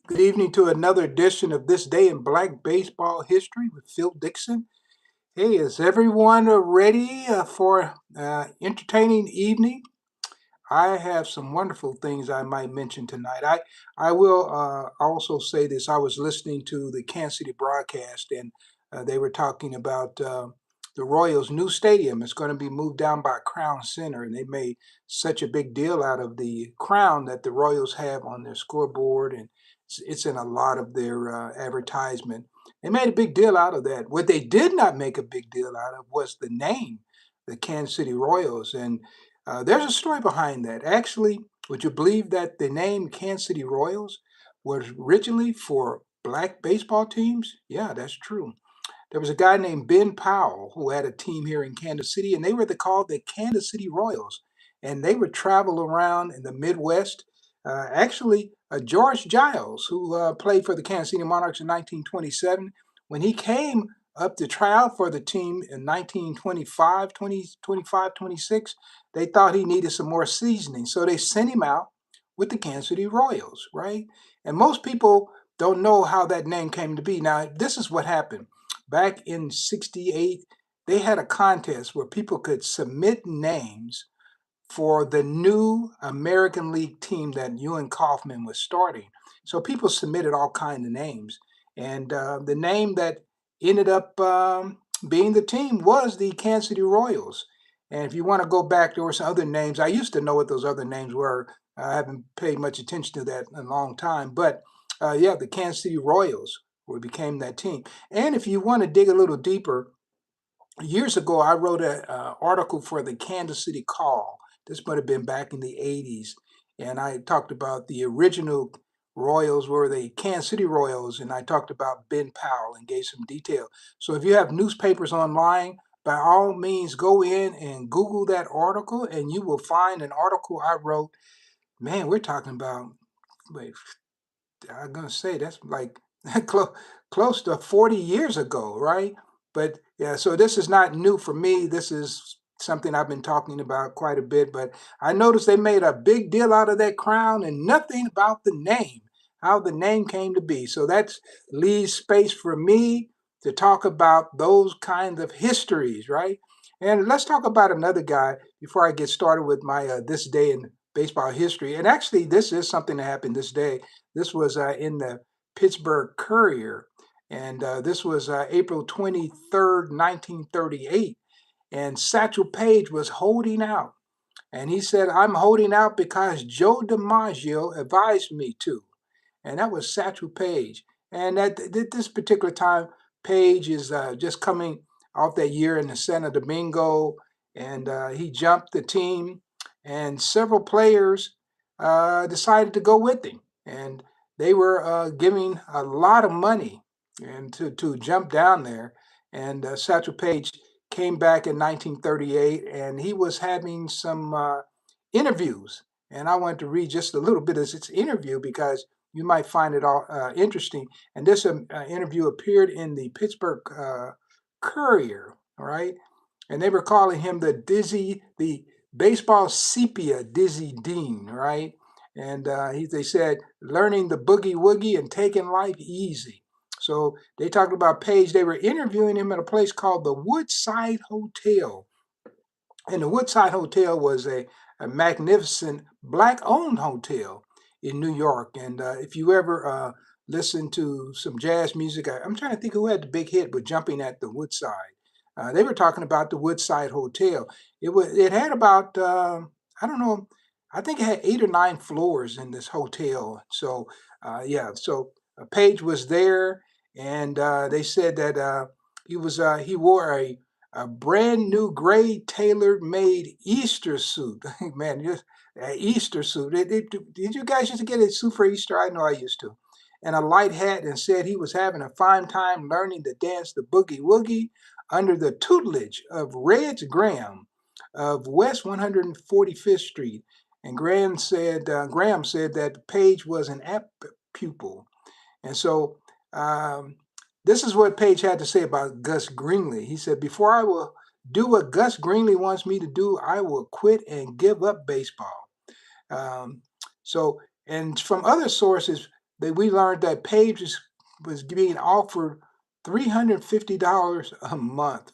Good evening to another edition of This Day in Black Baseball History with Phil Dixon. Hey, is everyone ready for entertaining evening? I have some wonderful things I might mention tonight. I will also say this. I was listening to the Kansas City broadcast, and they were talking about the Royals' new stadium. It's going to be moved down by Crown Center, and they made such a big deal out of the crown that the Royals have on their scoreboard, and it's in a lot of their advertisement. They made a big deal out of that. What they did not make a big deal out of was the name, the Kansas City Royals, and there's a story behind that. Actually, would you believe that the name Kansas City Royals was originally for black baseball teams? Yeah, that's true. There was a guy named Ben Powell who had a team here in Kansas City, and they were called the Kansas City Royals. And they would travel around in the Midwest. George Giles, who played for the Kansas City Monarchs in 1927, when he came up to try out for the team in 1925, 2025, 26, they thought he needed some more seasoning. So they sent him out with the Kansas City Royals, right? And most people don't know how that name came to be. Now, this is what happened. Back in 68, they had a contest where people could submit names for the new American League team that Ewan Kaufman was starting. So people submitted all kinds of names. And the name that ended up being the team was the Kansas City Royals. And if you want to go back, there were some other names. I used to know what those other names were. I haven't paid much attention to that in a long time. But yeah, the Kansas City Royals became that team. And if you want to dig a little deeper, years ago, I wrote an article for the Kansas City Call. This might have been back in the 80s. And I talked about the original Royals were the Kansas City Royals. And I talked about Ben Powell and gave some detail. So if you have newspapers online, by all means, go in and Google that article, and you will find an article I wrote. Man, we're talking about, wait, I'm gonna say that's like close to 40 years ago, right? But yeah, so this is not new for me. This is something I've been talking about quite a bit. But I noticed they made a big deal out of that crown and nothing about the name, how the name came to be. So that leaves space for me to talk about those kinds of histories, right? And let's talk about another guy before I get started with my this day in baseball history. And actually, this is something that happened this day. This was in the Pittsburgh Courier, and this was April 23rd, 1938. And Satchel Paige was holding out. And he said, I'm holding out because Joe DiMaggio advised me to. And that was Satchel Paige. And at this particular time, Paige is just coming off that year in the Santo Domingo, and he jumped the team, and several players decided to go with him. And they were giving a lot of money and to jump down there. And Satchel Paige came back in 1938, and he was having some interviews. And I wanted to read just a little bit of his interview because you might find it all interesting. And this interview appeared in the Pittsburgh Courier, all right? And they were calling him the baseball sepia Dizzy Dean, right? And they said, learning the boogie woogie and taking life easy. So they talked about Page. They were interviewing him at a place called the Woodside Hotel. And the Woodside Hotel was a magnificent black-owned hotel in New York. And if you ever listen to some jazz music, I'm trying to think who had the big hit with Jumping at the Woodside. They were talking about the Woodside Hotel. It had about I don't know, I think it had 8 or 9 floors in this hotel. So yeah, so Page was there, and they said that he wore a brand new gray tailor-made Easter suit. Man, just an Easter suit. Did you guys used to get a suit for Easter? I know I used to. And a light hat, and said he was having a fine time learning to dance the boogie woogie under the tutelage of Reg Graham of West 145th Street. And Graham said that Page was an apt pupil. And so this is what Page had to say about Gus Greenlee. He said, before I will do what Gus Greenlee wants me to do, I will quit and give up baseball. Um, so, and from other sources, we learned that Page was being offered $350 a month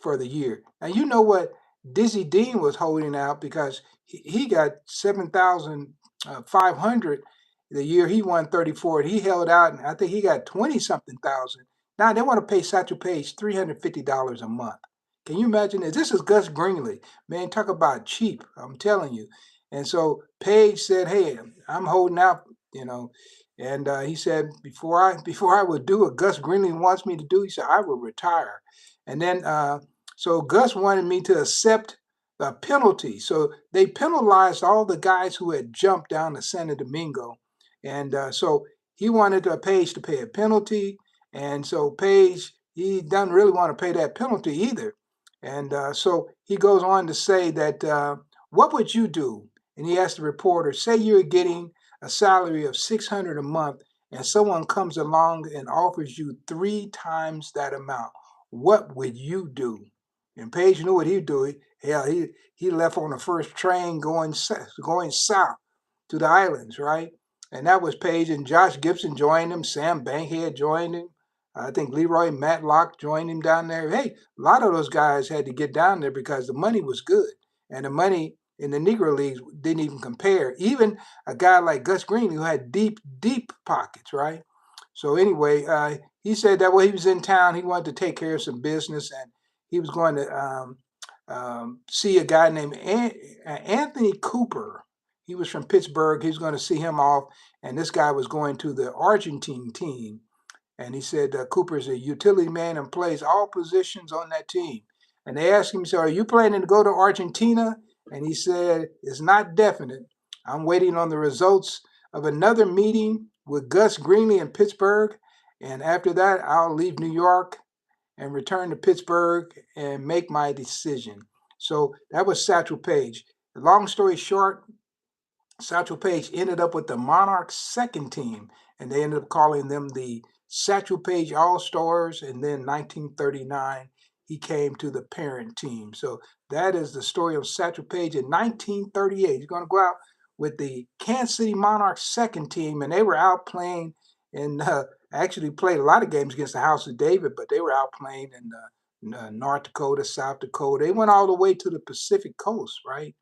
for the year. And you know what Dizzy Dean was holding out because he got 7,500 the year he won 34. He held out, and I think he got 20 something thousand. Now they want to pay Satchel Paige $350 a month. Can you imagine this? This is Gus Greenlee. Man, talk about cheap. I'm telling you. And so Page said, "Hey, I'm holding out, you know." And he said, before I would do what Gus Greenlee wants me to do, he said, I will retire. And then so Gus wanted me to accept the penalty. So they penalized all the guys who had jumped down to Santo Domingo. And so he wanted Page to pay a penalty. And so Page, he doesn't really want to pay that penalty either. And so he goes on to say that, what would you do? And he asked the reporter, say you're getting a salary of $600 a month and someone comes along and offers you 3 times that amount. What would you do? And Page knew what he'd do. Hell, he left on the first train going south to the islands, right? And that was Page, and Josh Gibson joined him. Sam Bankhead joined him. I think Leroy Matlock joined him down there. Hey, a lot of those guys had to get down there because the money was good. And the money in the Negro Leagues didn't even compare. Even a guy like Gus Green, who had deep, deep pockets, right? So anyway, he said that while he was in town, he wanted to take care of some business, and he was going to see a guy named Anthony Cooper. He was from Pittsburgh. He was going to see him off, and this guy was going to the Argentine team. And he said Cooper's a utility man and plays all positions on that team. And they asked him, so are you planning to go to Argentina? And he said, it's not definite. I'm waiting on the results of another meeting with Gus Greenlee in Pittsburgh. And after that, I'll leave New York and return to Pittsburgh and make my decision. So that was Satchel Paige. Long story short, Satchel Paige ended up with the Monarchs' second team, and they ended up calling them the Satchel Paige All-Stars. And then 1939, he came to the parent team. So that is the story of Satchel Paige in 1938. He's going to go out with the Kansas City Monarchs' second team, and they were out playing and actually played a lot of games against the House of David, but they were out playing in North Dakota, South Dakota. They went all the way to the Pacific Coast, right?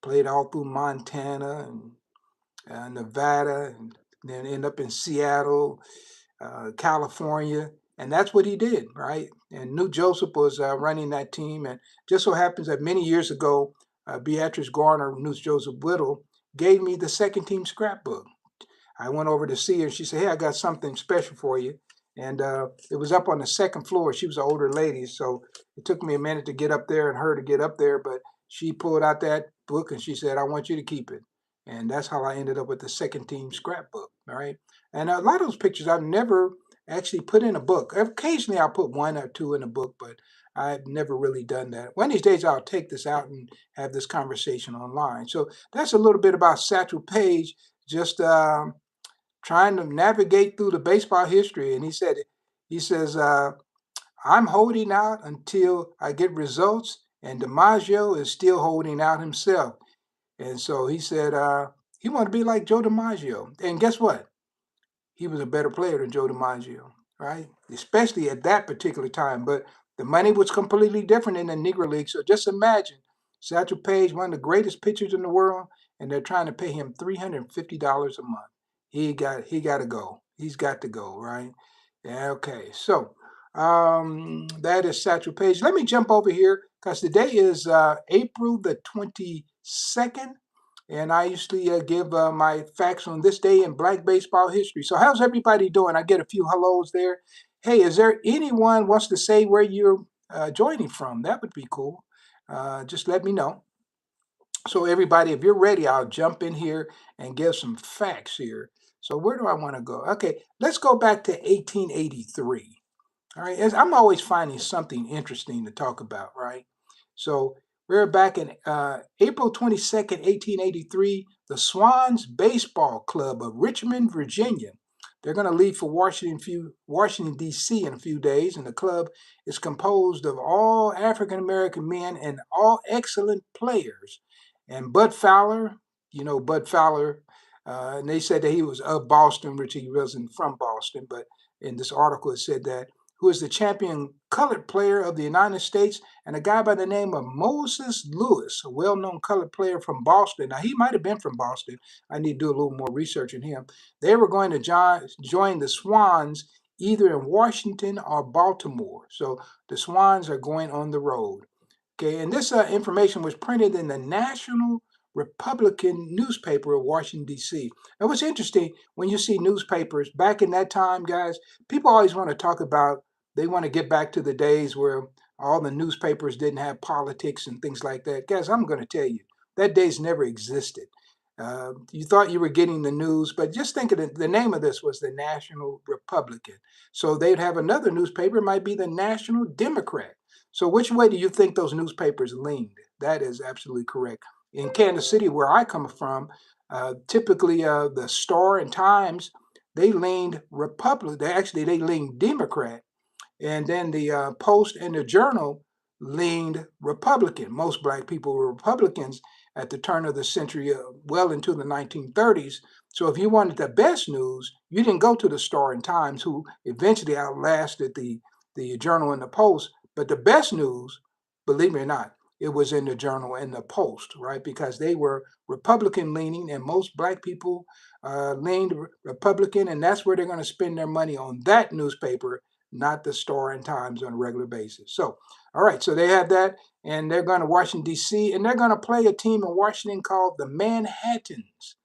Played all through Montana and Nevada, and then end up in Seattle, California, and that's what he did, right? And New Joseph was running that team, and just so happens that many years ago, Beatrice Garner, New Joseph Whittle, gave me the second team scrapbook. I went over to see her. She said, hey, I got something special for you. And it was up on the second floor. She was an older lady, so it took me a minute to get up there and her to get up there. But she pulled out that book and she said, I want you to keep it. And that's how I ended up with the second team scrapbook. All right. And a lot of those pictures I've never actually put in a book. Occasionally I'll put one or two in a book, but I've never really done that. One of these days I'll take this out and have this conversation online. So that's a little bit about Satchel Paige. Just trying to navigate through the baseball history. And he says, I'm holding out until I get results, and DiMaggio is still holding out himself. And so he said he wanted to be like Joe DiMaggio. And guess what? He was a better player than Joe DiMaggio, right? Especially at that particular time. But the money was completely different in the Negro League. So just imagine Satchel Paige, one of the greatest pitchers in the world, and they're trying to pay him $350 a month. He got to go. He's got to go, right? Yeah, okay. So that is Satchel Paige. Let me jump over here because today is April the 22nd. And I usually give my facts on this day in Black baseball history. So how's everybody doing? I get a few hellos there. Hey, is there anyone wants to say where you're joining from? That would be cool. Just let me know. So everybody, if you're ready, I'll jump in here and give some facts here. So where do I want to go? Okay, let's go back to 1883. All right, I'm always finding something interesting to talk about, right? So we're back in April 22nd, 1883. The Swans Baseball Club of Richmond, Virginia. They're going to leave for Washington, D.C. in a few days, and the club is composed of all African American men and all excellent players. And Bud Fowler, you know Bud Fowler, And they said that he was of Boston, which he wasn't from Boston. But in this article, it said that who is the champion colored player of the United States, and a guy by the name of Moses Lewis, a well-known colored player from Boston. Now, he might have been from Boston. I need to do a little more research on him. They were going to join the Swans either in Washington or Baltimore. So the Swans are going on the road. Okay, and this information was printed in the National Republican newspaper of Washington, D.C. And what's interesting, when you see newspapers back in that time, guys, people always want to talk about, they want to get back to the days where all the newspapers didn't have politics and things like that. Guys, I'm going to tell you, that day's never existed. You thought you were getting the news, but just think of the name of this was the National Republican. So they'd have another newspaper, it might be the National Democrat. So which way do you think those newspapers leaned? That is absolutely correct. In Kansas City, where I come from, typically the Star and Times, they leaned Republican. They leaned Democrat, and then the Post and the Journal leaned Republican. Most black people were Republicans at the turn of the century, well into the 1930s. So if you wanted the best news, you didn't go to the Star and Times, who eventually outlasted the Journal and the Post. But the best news, believe me or not, it was in the Journal and the Post, right? Because they were Republican leaning, and most black people leaned Republican, and that's where they're going to spend their money, on that newspaper, not the Star and Times, on a regular basis. So, all right, so they have that, and they're going to Washington, D.C., and they're going to play a team in Washington called the Manhattans.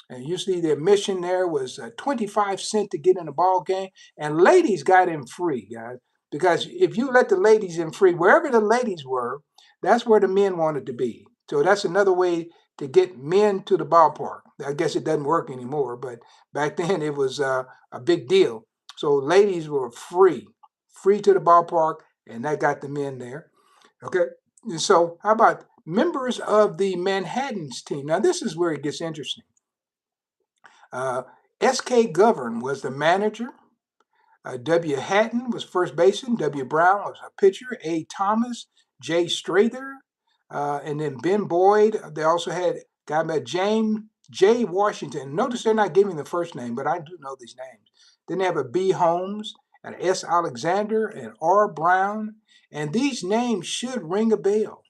And usually the admission there was 25 cents to get in the ball game, and ladies got in free, guys. Because if you let the ladies in free, wherever the ladies were, that's where the men wanted to be. So that's another way to get men to the ballpark. I guess it doesn't work anymore, but back then it was a big deal. So ladies were free to the ballpark, and that got the men there. Okay. And so how about members of the Manhattan's team? Now this is where it gets interesting. S.K. Govern was the manager. W. Hatton was first baseman. W. Brown was a pitcher. A. Thomas, J. Strather, and then Ben Boyd. They also had a guy named James J. Washington. Notice they're not giving the first name, but I do know these names. Then they have a B. Holmes, an S. Alexander, and R. Brown. And these names should ring a bell.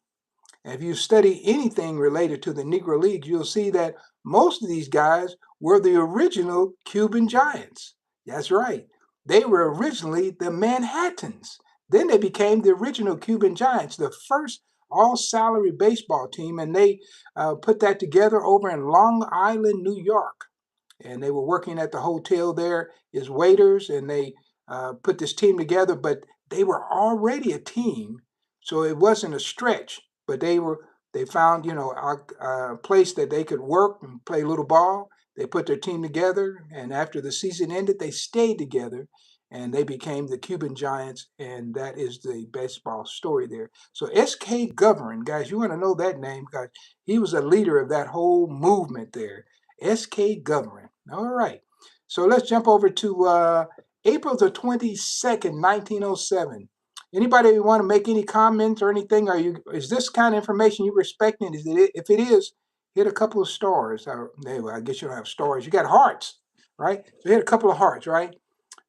And if you study anything related to the Negro Leagues, you'll see that most of these guys were the original Cuban Giants. That's right. They were originally the Manhattans. Then they became the original Cuban Giants, the first all-salary baseball team, and they put that together over in Long Island, New York. And they were working at the hotel there as waiters, and they put this team together, but they were already a team, so it wasn't a stretch. But they found, a place that they could work and play a little ball. They put their team together, and after the season ended, they stayed together, and they became the Cuban Giants, and that is the baseball story there. So S.K. Govern, guys, you want to know that name because he was a leader of that whole movement there. S.K. Govern. All right. So let's jump over to April the 22nd, 1907. Anybody want to make any comments or anything? Is this kind of information you're expecting? If it is, hit a couple of stars. I guess you don't have stars. You got hearts, right? So hit a couple of hearts, right?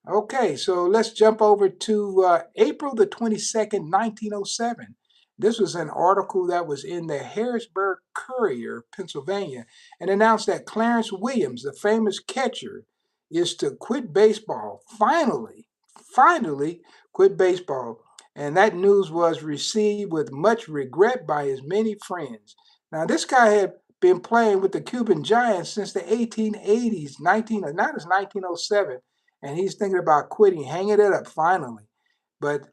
Okay, so let's jump over to April the 22nd, 1907. This was an article that was in the Harrisburg Courier, Pennsylvania, and announced that Clarence Williams, the famous catcher, is to quit baseball. Finally quit baseball. And that news was received with much regret by his many friends. Now, this guy had been playing with the Cuban Giants since the 1880s, not as 1907, and he's thinking about quitting, hanging it up finally. But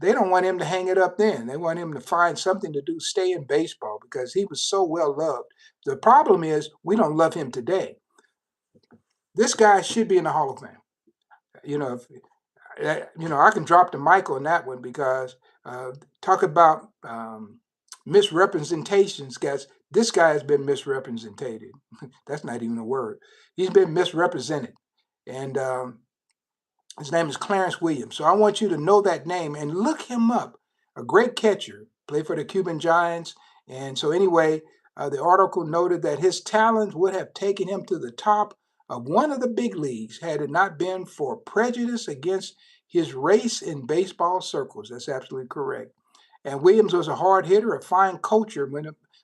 they don't want him to hang it up then. They want him to find something to do, stay in baseball, because he was so well loved. The problem is we don't love him today. This guy should be in the Hall of Fame. I can drop the mic on that one because talk about misrepresentations, guys. This guy has been misrepresented. That's not even a word. He's been misrepresented. And his name is Clarence Williams. So I want you to know that name and look him up. A great catcher, played for the Cuban Giants. And so anyway, The article noted that his talents would have taken him to the top of one of the big leagues had it not been for prejudice against his race in baseball circles. That's absolutely correct. And Williams was a hard hitter, a fine coacher.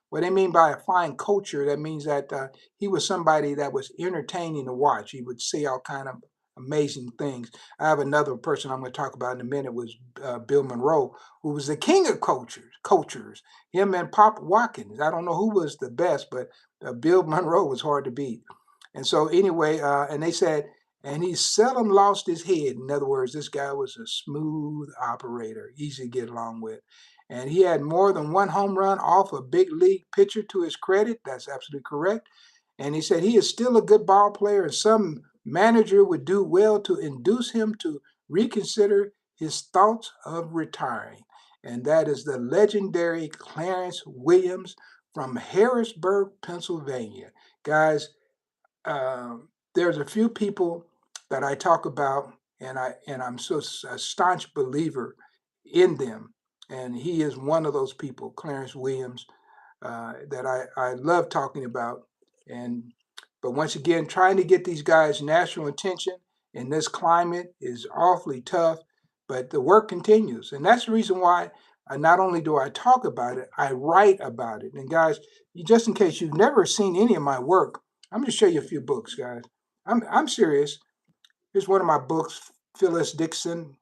What they mean by a fine coacher, that means that he was somebody that was entertaining to watch. He would say all kind of amazing things. I have another person I'm going to talk about in a minute was Bill Monroe, who was the king of coachers. Him and Pop Watkins. I don't know who was the best, but Bill Monroe was hard to beat. And so anyway, and they said, and he seldom lost his head. In other words, this guy was a smooth operator, easy to get along with. And he had more than one home run off a big league pitcher to his credit. That's absolutely correct. And he said he is still a good ball player, and some manager would do well to induce him to reconsider his thoughts of retiring. And that is the legendary Clarence Williams from Harrisburg, Pennsylvania. Guys, there's a few people that I talk about, and I'm so a staunch believer in them. And he is one of those people, Clarence Williams, that I love talking about. And but once again, trying to get these guys national attention in this climate is awfully tough. But the work continues, and that's the reason why. Not only do I talk about it, I write about it. And guys, just in case you've never seen any of my work, I'm going to show you a few books, guys. I'm serious. Here's one of my books, Phyllis Dixon.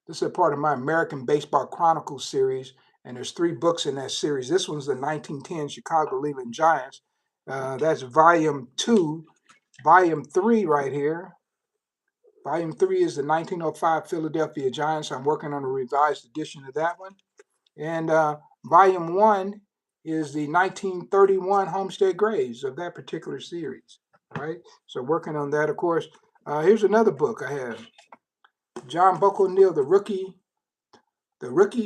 This is a part of my American Baseball Chronicles series, and there's 3 books in that series. This one's the 1910 Chicago Leland Giants. That's volume 2. Volume 3 right here. Volume 3 is the 1905 Philadelphia Giants. I'm working on a revised edition of that one. And volume 1 is the 1931 Homestead Graves of that particular series. All right, so working on that, of course. Here's another book I have. John Buck O'Neill, the rookie,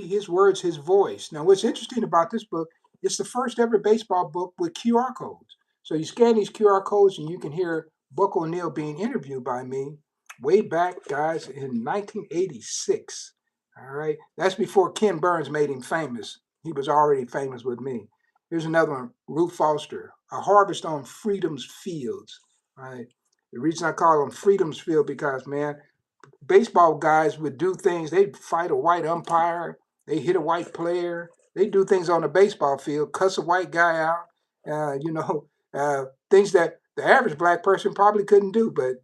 his words, his voice. Now, what's interesting about this book, it's the first ever baseball book with QR codes. So you scan these QR codes and you can hear Buck O'Neill being interviewed by me way back, guys, in 1986. All right, that's before Ken Burns made him famous. He was already famous with me. Here's another one, Ruth Foster, A Harvest on Freedom's Fields. All right, the reason I call them Freedom's Field because, man, baseball guys would do things. They'd fight a white umpire. They hit a white player. They do things on the baseball field, cuss a white guy out. Things that the average black person probably couldn't do, but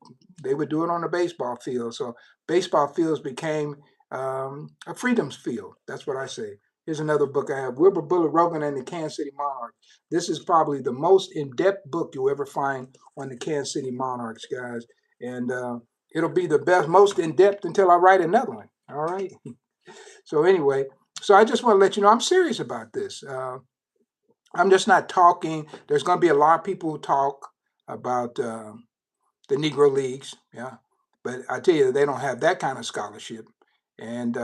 they would do it on the baseball field. So baseball fields became a freedom's field. That's what I say. Here's another book I have, Wilbur Bullet Rogan and the Kansas City Monarchs. This is probably the most in-depth book you'll ever find on the Kansas City Monarchs, guys. And it'll be the best, most in-depth until I write another one. All right. So anyway, so I just want to let you know I'm serious about this. I'm just not talking. There's going to be a lot of people who talk about the Negro Leagues, yeah. But I tell you, they don't have that kind of scholarship. And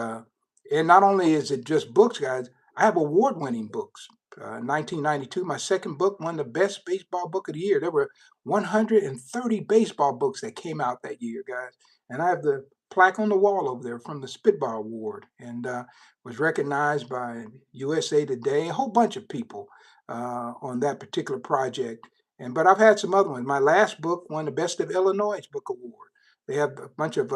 not only is it just books, guys, I have award-winning books. 1992, my second book won the best baseball book of the year. There were 130 baseball books that came out that year, guys. And I have the plaque on the wall over there from the Spitball Award, and was recognized by USA Today, a whole bunch of people on that particular project. But I've had some other ones. My last book won the Best of Illinois Book Award. They have a bunch of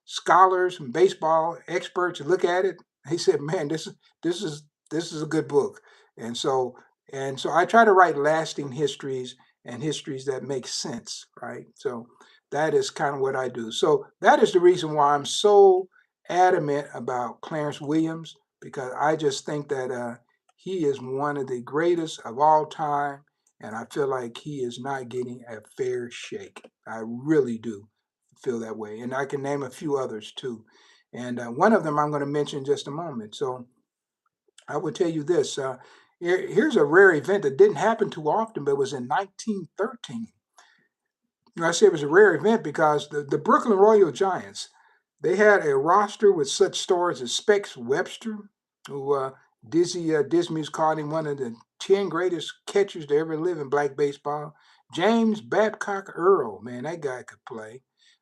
scholars and baseball experts look at it. They said, "Man, this is a good book." And so I try to write lasting histories and histories that make sense, right? So that is kind of what I do. So that is the reason why I'm so adamant about Clarence Williams, because I just think that he is one of the greatest of all time. And I feel like he is not getting a fair shake. I really do feel that way. And I can name a few others too. And one of them I'm going to mention in just a moment. So I will tell you this. Here's a rare event that didn't happen too often, but it was in 1913. I say it was a rare event because the Brooklyn Royal Giants, they had a roster with such stars as Specs Webster, who Dizzy Dismuse called him one of the 10 greatest catchers to ever live in black baseball. James Babcock Earl, man, that guy could play.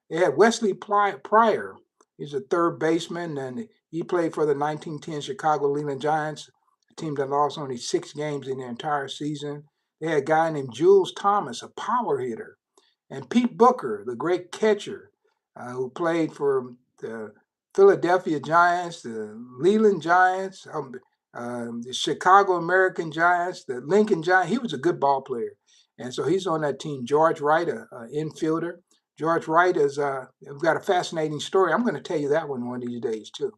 They had Wesley Pryor. He's a third baseman, and he played for the 1910 Chicago Leland Giants, a team that lost only 6 games in the entire season. They had a guy named Jules Thomas, a power hitter, and Pete Booker, the great catcher, who played for the Philadelphia Giants, the Leland Giants, the Chicago American Giants, the Lincoln Giants. He was a good ball player, and so he's on that team. George Wright, a infielder. George Wright is we've got a fascinating story. I'm going to tell you that one of these days too.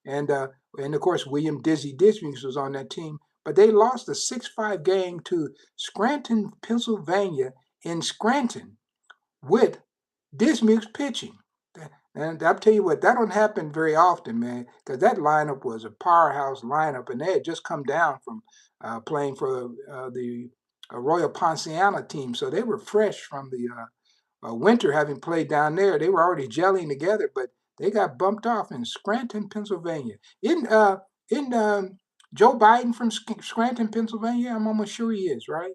And of course William Dizzy Dismukes was on that team, but they lost a 6-5 game to Scranton, Pennsylvania, in Scranton with Dismukes pitching. And I'll tell you what, that don't happen very often, man, because that lineup was a powerhouse lineup, and they had just come down from playing for the Royal Ponciana team, so they were fresh from the winter having played down there. They were already gelling together, but they got bumped off in Scranton, Pennsylvania. In Joe Biden from Scranton, Pennsylvania? I'm almost sure he is, right?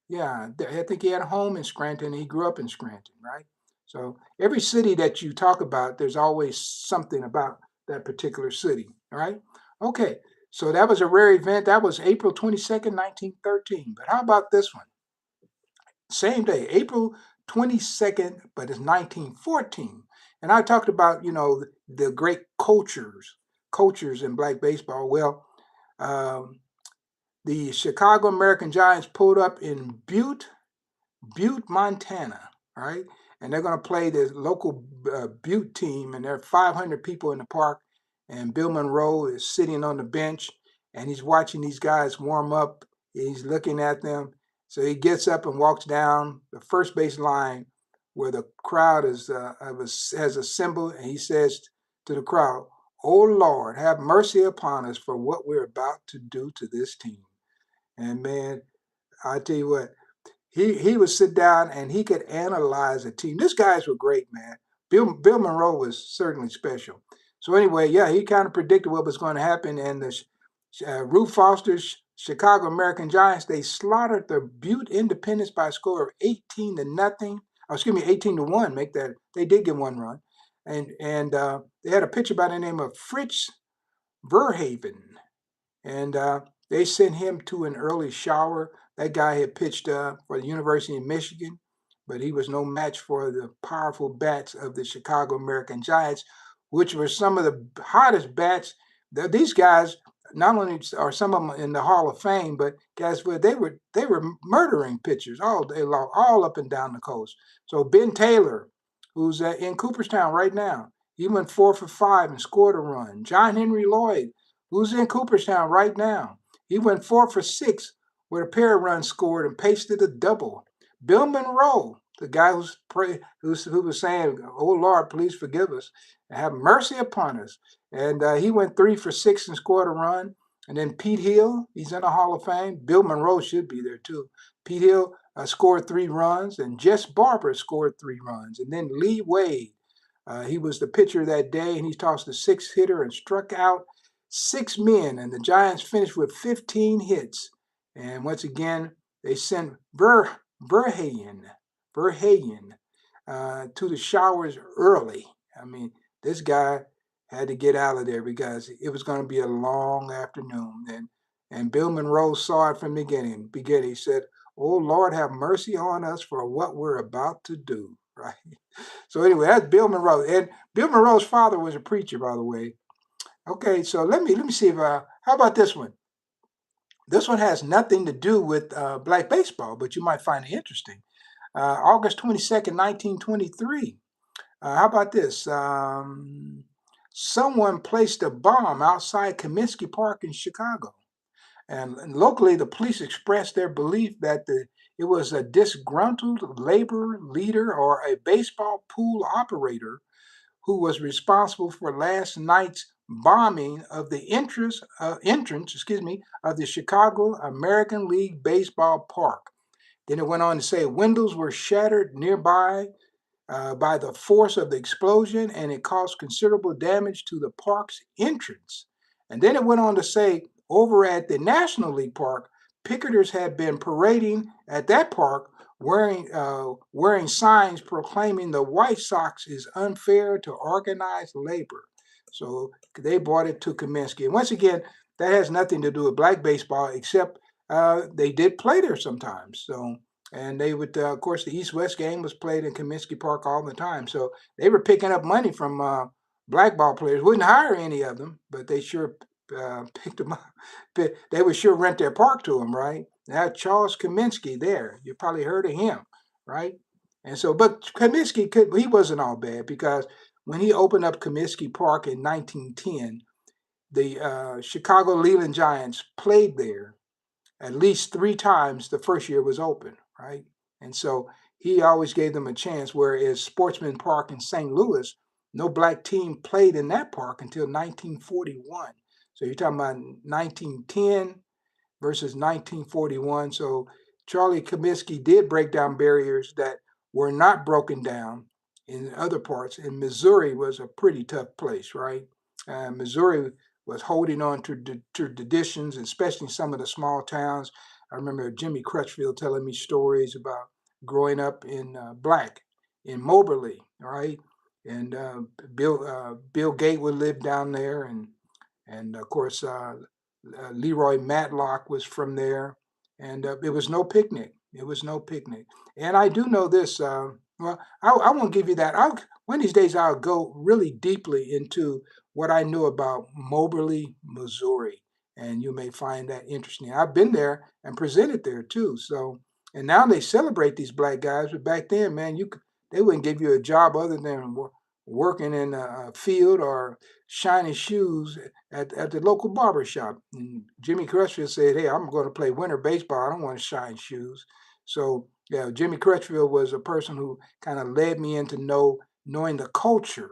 Yeah, I think he had a home in Scranton. He grew up in Scranton, right? So every city that you talk about, there's always something about that particular city, all right? Okay, so that was a rare event. That was April 22nd, 1913. But how about this one? Same day, April 22nd, but it's 1914. And I talked about, the great cultures in black baseball. Well, um, the Chicago American Giants pulled up in Butte, Montana, all right? And they're going to play the local Butte team, and there are 500 people in the park. And Bill Monroe is sitting on the bench, and he's watching these guys warm up. He's looking at them. So he gets up and walks down the first base line where the crowd has assembled, and he says to the crowd, "Oh Lord, have mercy upon us for what we're about to do to this team." And man, I tell you what, he would sit down and he could analyze a team. These guys were great, man. Bill Monroe was certainly special. So anyway, yeah, he kind of predicted what was going to happen, and the Ruth Foster's Chicago American Giants, they slaughtered the Butte Independence by a score of 18-0. Oh, excuse me, 18-1. Make that they did get one run, and they had a pitcher by the name of Fritz Verhaven, and they sent him to an early shower. That guy had pitched for the University of Michigan, but he was no match for the powerful bats of the Chicago American Giants, which were some of the hottest bats. These guys not only are some of them in the Hall of Fame, but guys, they were murdering pitchers all day long, all up and down the coast. So Ben Taylor, who's in Cooperstown right now, he went 4 for 5 and scored a run. John Henry Lloyd, who's in Cooperstown right now, he went 4 for 6 with a pair of runs scored and pasted a double. Bill Monroe, the guy who was saying, "Oh Lord, please forgive us and have mercy upon us," and he went 3 for 6 and scored a run. And then Pete Hill, he's in the Hall of Fame. Bill Monroe should be there too. Pete Hill scored 3 runs, and Jess Barber scored 3 runs. And then Lee Wade, he was the pitcher that day, and he tossed a 6 hitter and struck out 6 men. And the Giants finished with 15 hits. And once again, they sent Verhagen to the showers early. I mean, this guy had to get out of there because it was going to be a long afternoon. And Bill Monroe saw it from the beginning. He said, "Oh Lord, have mercy on us for what we're about to do." Right. So anyway, that's Bill Monroe. And Bill Monroe's father was a preacher, by the way. Okay, so let me see if how about this one? This one has nothing to do with black baseball, but you might find it interesting. August 22nd, 1923. How about this? Someone placed a bomb outside Comiskey Park in Chicago. And locally, the police expressed their belief that it was a disgruntled labor leader or a baseball pool operator who was responsible for last night's bombing of the entrance of the Chicago American League Baseball Park. Then it went on to say windows were shattered nearby by the force of the explosion, and it caused considerable damage to the park's entrance. And then it went on to say over at the National League Park, picketers had been parading at that park wearing signs proclaiming the White Sox is unfair to organized labor. So they brought it to Comiskey. And once again, that has nothing to do with black baseball, except they did play there sometimes. So, and they would, of course, the East-West game was played in Comiskey Park all the time. So they were picking up money from black ball players. Wouldn't hire any of them, but they sure picked them up. They would sure rent their park to them, right? Now Charles Kaminsky there, you probably heard of him, right? And so, but Kaminsky he wasn't all bad because when he opened up Comiskey Park in 1910, the Chicago Leland Giants played there at least 3 times the first year was open, right? And so he always gave them a chance. Whereas Sportsman Park in St. Louis, no black team played in that park until 1941. So you're talking about 1910 versus 1941. So Charlie Comiskey did break down barriers that were not broken down in other parts. And Missouri was a pretty tough place, right? Missouri was holding on to traditions, especially some of the small towns. I remember Jimmy Crutchfield telling me stories about growing up in black in Moberly, right? And Bill Gatewood lived down there, and of course Leroy Matlock was from there, and it was no picnic. It was no picnic. And I do know this. Well, I won't give you that. One of these days I'll go really deeply into what I knew about Moberly, Missouri, and you may find that interesting. I've been there and presented there too. So, and now they celebrate these black guys, but back then, man, they wouldn't give you a job other than working in a field or shining shoes at the local barber shop. And Jimmy Crutchfield said, "Hey, I'm going to play winter baseball. I don't want to shine shoes." So yeah, Jimmy Crutchfield was a person who kind of led me into knowing the culture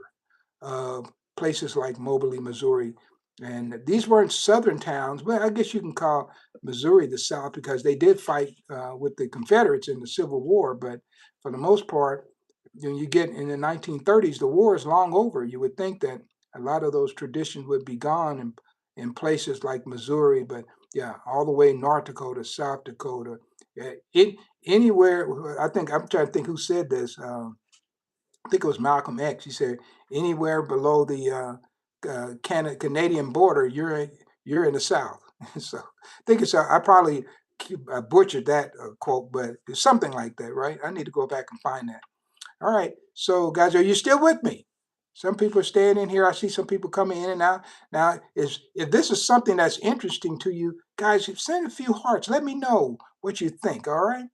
of places like Moberly, Missouri. And these weren't southern towns, but I guess you can call Missouri the South because they did fight with the Confederates in the Civil War. But for the most part, when you get in the 1930s, the war is long over. You would think that a lot of those traditions would be gone in places like Missouri, but yeah, all the way North Dakota, South Dakota, anywhere. I think I'm trying to think who said this. I think it was Malcolm X. He said, "Anywhere below the Canadian border, you're in the South." So I think it's I probably butchered that quote, but it's something like that, right? I need to go back and find that. All right. So, guys, are you still with me? Some people are staying in here. I see some people coming in and out. Now, if this is something that's interesting to you, guys, send a few hearts. Let me know what you think. All right.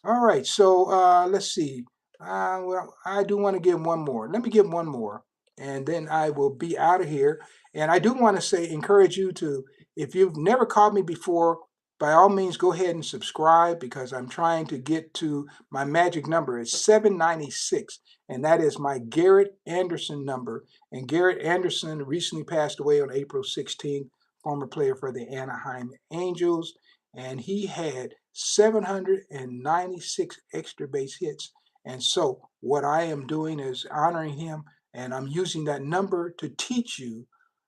All right. So let's see. Well, I do want to give one more. Let me give one more, and then I will be out of here. And I do want to encourage you to, if you've never called me before, by all means, go ahead and subscribe because I'm trying to get to my magic number. It's 796, and that is my Garrett Anderson number. And Garrett Anderson recently passed away on April 16th, former player for the Anaheim Angels, and he had 796 extra base hits. And so what I am doing is honoring him, and I'm using that number to teach you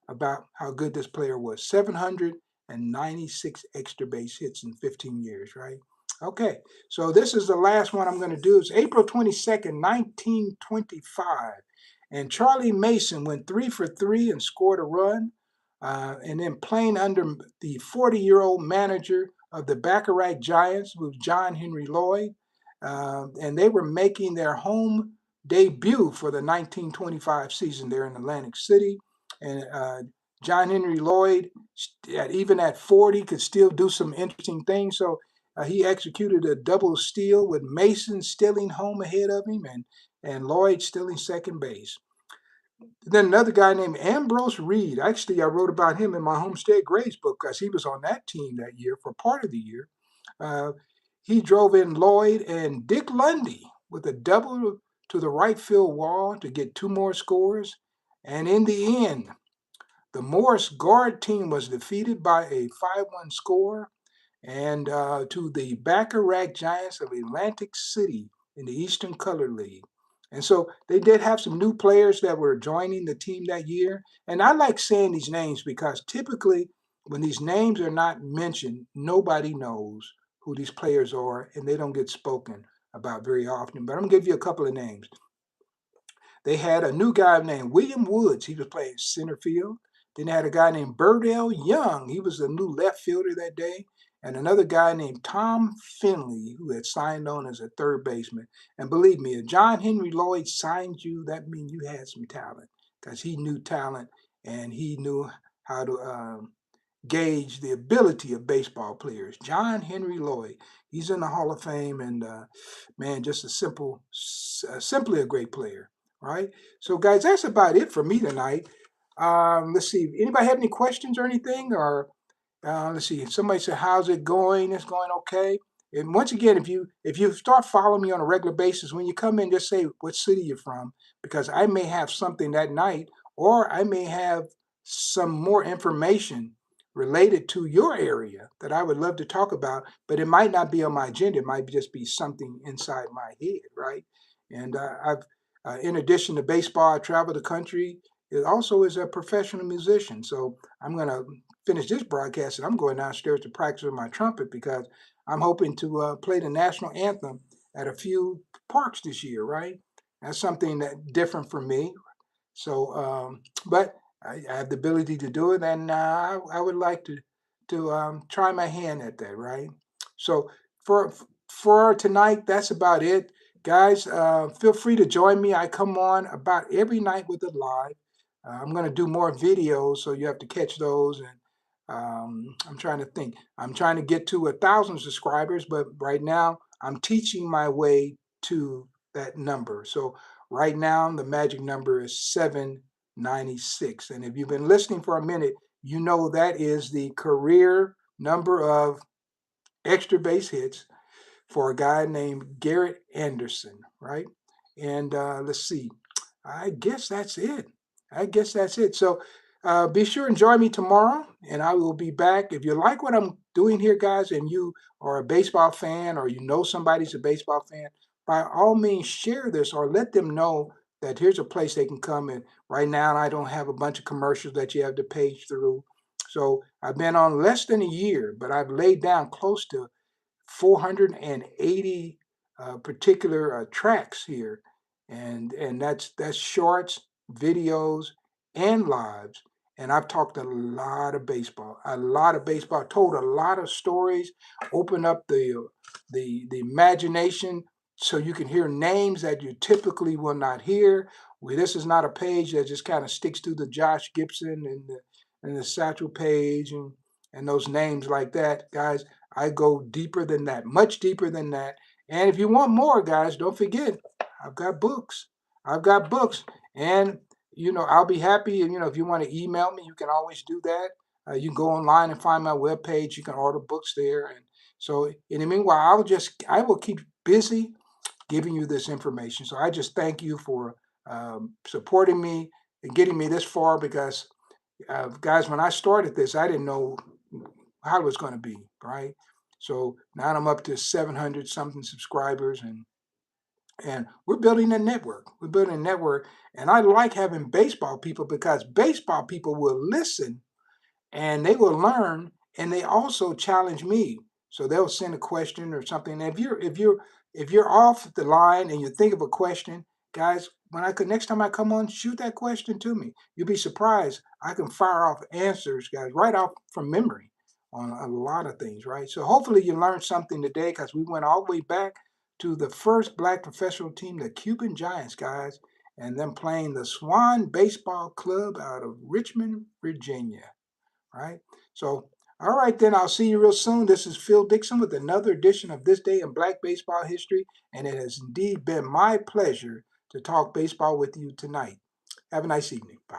about how good this player was. 796 extra base hits in 15 years, right? Okay, so this is the last one I'm going to do. It's April 22nd, 1925. And Charlie Mason went 3 for 3 and scored a run. And then playing under the 40-year-old manager of the Bacharach Giants was John Henry Lloyd. And they were making their home debut for the 1925 season there in Atlantic City. And John Henry Lloyd, even at 40, could still do some interesting things. So he executed a double steal with Mason stealing home ahead of him and Lloyd stealing second base. Then another guy named Ambrose Reed. Actually, I wrote about him in my Homestead Grays book because he was on that team that year for part of the year. Uh, he drove in Lloyd and Dick Lundy with a double to the right field wall to get 2 more scores. And in the end, the Morris Guard team was defeated by a 5-1 score and to the Bacharach Giants of Atlantic City in the Eastern Color League. And so they did have some new players that were joining the team that year. And I like saying these names because typically when these names are not mentioned, nobody knows who these players are and they don't get spoken about very often. But I'm going to give you a couple of names. They had a new guy named William Woods. He was playing center field. Then they had a guy named Birdell Young. He was the new left fielder that day. and another guy named Tom Finley, who had signed on as a third baseman. And believe me, if John Henry Lloyd signed you, that means you had some talent, because he knew talent and he knew how to gauge the ability of baseball players. John Henry Lloyd, he's in the Hall of Fame, and man, just simply a great player, right? So, guys, that's about it for me tonight. Let's see. Anybody have any questions or anything? Or let's see. If somebody said, "How's it going?" It's going okay. And once again, if you start following me on a regular basis, when you come in, just say what city you're from, because I may have something that night, or I may have some more information related to your area that I would love to talk about, but it might not be on my agenda. It might just be something inside my head, right? And in addition to baseball, I travel the country. It also is a professional musician. So I'm going to finish this broadcast and I'm going downstairs to practice with my trumpet because I'm hoping to play the national anthem at a few parks this year, right? That's something that different for me. So, but I have the ability to do it, and I would like to try my hand at that, right? So for for tonight, that's about it, guys. Feel free to join me. I come on about every night with it live. I'm going to do more videos, so you have to catch those. And I'm trying to think. I'm trying to get to 1,000 subscribers, but right now I'm teaching my way to that number. So right now, the magic number is 796. And if you've been listening for a minute, you know that is the career number of extra base hits for a guy named Garrett Anderson, right? And let's see, I guess that's it. I guess that's it. So be sure and join me tomorrow, and I will be back. If you like what I'm doing here, guys, and you are a baseball fan or you know somebody's a baseball fan, by all means, share this or let them know that here's a place they can come in. Right now, I don't have a bunch of commercials that you have to page through. So I've been on less than a year, but I've laid down close to 480 particular tracks here, and that's shorts, videos, and lives. And I've talked a lot of baseball, told a lot of stories, opened up the imagination so you can hear names that you typically will not hear. This is not a page that just kind of sticks to the Josh Gibson and the Satchel Page and those names like that, guys. I go deeper than that, much deeper than that. And if you want more, guys, don't forget, I've got books. I've got books. And, I'll be happy. And, if you want to email me, you can always do that. You can go online and find my webpage. You can order books there. And so, in the meanwhile, I will keep busy giving you this information. So I just thank you for supporting me and getting me this far because, guys, when I started this, I didn't know how it was going to be, right? So now I'm up to 700 something subscribers, and we're building a network. We're building a network, and I like having baseball people because baseball people will listen and they will learn, and they also challenge me. So they'll send a question or something. And if you're off the line and you think of a question, guys, next time I come on, shoot that question to me. You'll be surprised. I can fire off answers, guys, right off from memory on a lot of things, right? So hopefully you learned something today because we went all the way back to the first black professional team, the Cuban Giants, guys, and them playing the Swan Baseball Club out of Richmond, Virginia. Right? So, all right, then I'll see you real soon. This is Phil Dixon with another edition of This Day in Black Baseball History, and it has indeed been my pleasure to talk baseball with you tonight. Have a nice evening. Bye.